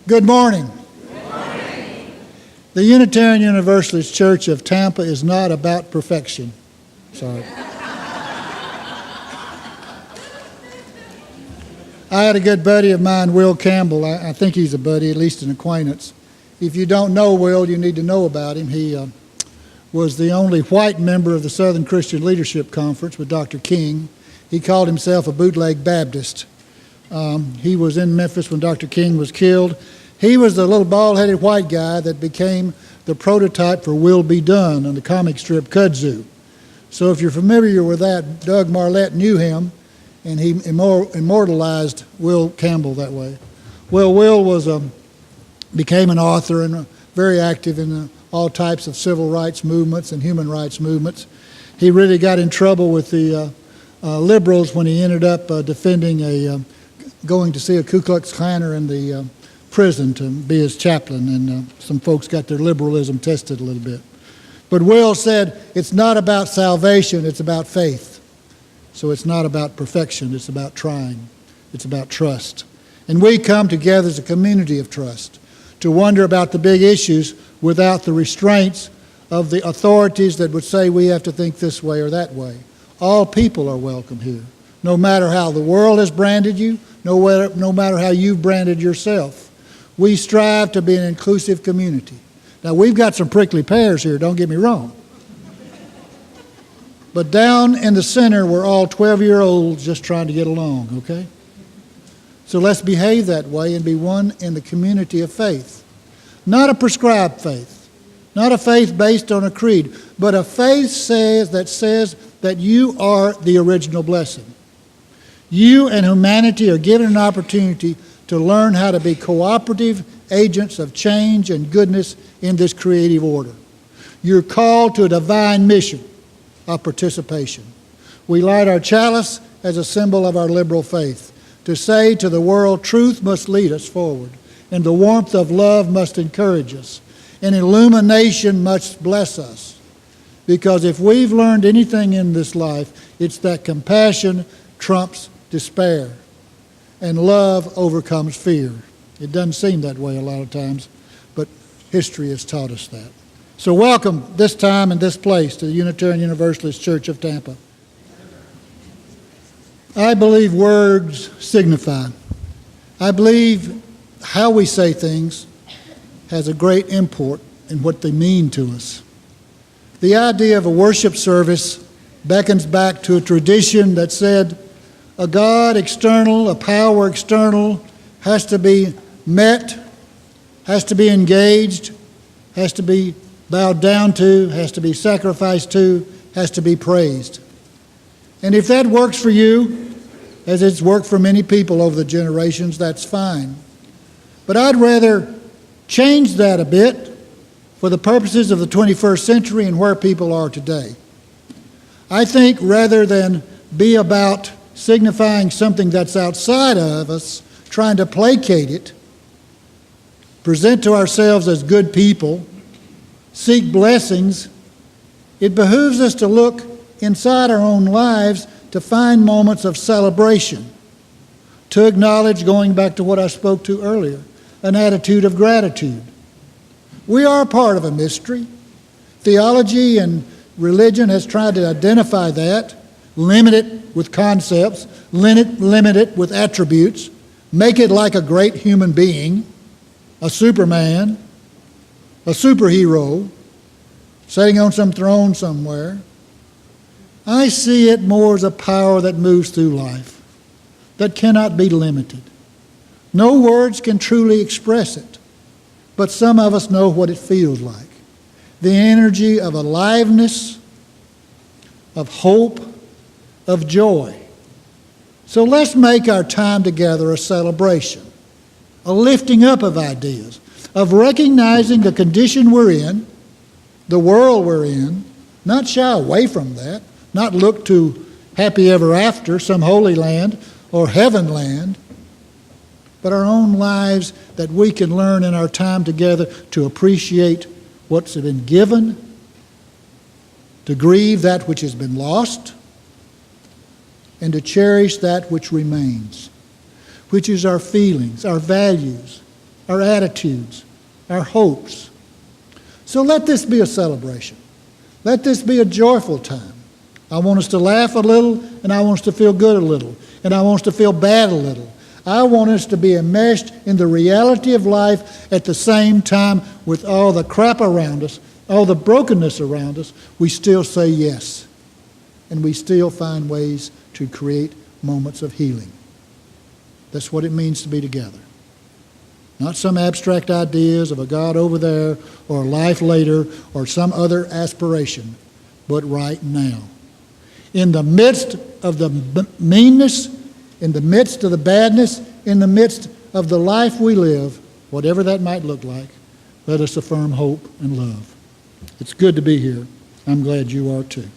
Good morning. The Unitarian Universalist Church of Tampa is not about perfection. Sorry. I had a good buddy of mine, Will Campbell. I think he's a buddy, at least an acquaintance. If you don't know Will, you need to know about him. He was the only white member of the Southern Christian Leadership Conference with Dr. King. He called himself a bootleg Baptist. He was in Memphis when Dr. King was killed. He was the little bald-headed white guy that became the prototype for Will Be Done on the comic strip Kudzu. So if you're familiar with that, Doug Marlette knew him, and he immortalized Will Campbell that way. Well, Will became an author and very active in all types of civil rights movements and human rights movements. He really got in trouble with the liberals when he ended up defending going to see a Ku Klux Klaner in the prison to be his chaplain, and some folks got their liberalism tested a little bit. But Will said, it's not about salvation, it's about faith. So it's not about perfection, it's about trying. It's about trust. And we come together as a community of trust to wonder about the big issues without the restraints of the authorities that would say we have to think this way or that way. All people are welcome here, no matter how the world has branded you, no matter how you've branded yourself. We strive to be an inclusive community. Now, we've got some prickly pears here, don't get me wrong. But down in the center, we're all 12-year-olds just trying to get along, okay? So let's behave that way and be one in the community of faith. Not a prescribed faith, not a faith based on a creed, but a faith that says that you are the original blessing. You and humanity are given an opportunity to learn how to be cooperative agents of change and goodness in this creative order. You're called to a divine mission of participation. We light our chalice as a symbol of our liberal faith, to say to the world, truth must lead us forward, and the warmth of love must encourage us, and illumination must bless us. Because if we've learned anything in this life, it's that compassion trumps despair, and love overcomes fear. It doesn't seem that way a lot of times, but history has taught us that. So welcome this time and this place to the Unitarian Universalist Church of Tampa. I believe words signify. I believe how we say things has a great import in what they mean to us. The idea of a worship service beckons back to a tradition that said a God external, a power external, has to be met, has to be engaged, has to be bowed down to, has to be sacrificed to, has to be praised. And if that works for you, as it's worked for many people over the generations, that's fine. But I'd rather change that a bit for the purposes of the 21st century and where people are today. I think rather than be about signifying something that's outside of us, trying to placate it, present to ourselves as good people, seek blessings, it behooves us to look inside our own lives to find moments of celebration, to acknowledge, going back to what I spoke to earlier, an attitude of gratitude. We are part of a mystery. Theology and religion has tried to identify that, limit it with concepts, limit it with attributes, make it like a great human being, a Superman, a superhero, sitting on some throne somewhere. I see it more as a power that moves through life, that cannot be limited. No words can truly express it, but some of us know what it feels like. The energy of aliveness, of hope, of joy. So let's make our time together a celebration, a lifting up of ideas, of recognizing the condition we're in, the world we're in, not shy away from that, not look to happy ever after, some holy land or heaven land, but our own lives that we can learn in our time together to appreciate what's been given, to grieve that which has been lost, and to cherish that which remains, which is our feelings, our values, our attitudes, our hopes. So let this be a celebration. Let this be a joyful time. I want us to laugh a little, and I want us to feel good a little, and I want us to feel bad a little. I want us to be enmeshed in the reality of life at the same time with all the crap around us, all the brokenness around us. We still say yes, and we still find ways to create moments of healing. That's what it means to be together. Not some abstract ideas of a God over there or a life later or some other aspiration, but right now. In the midst of the meanness, in the midst of the badness, in the midst of the life we live, whatever that might look like, let us affirm hope and love. It's good to be here. I'm glad you are too.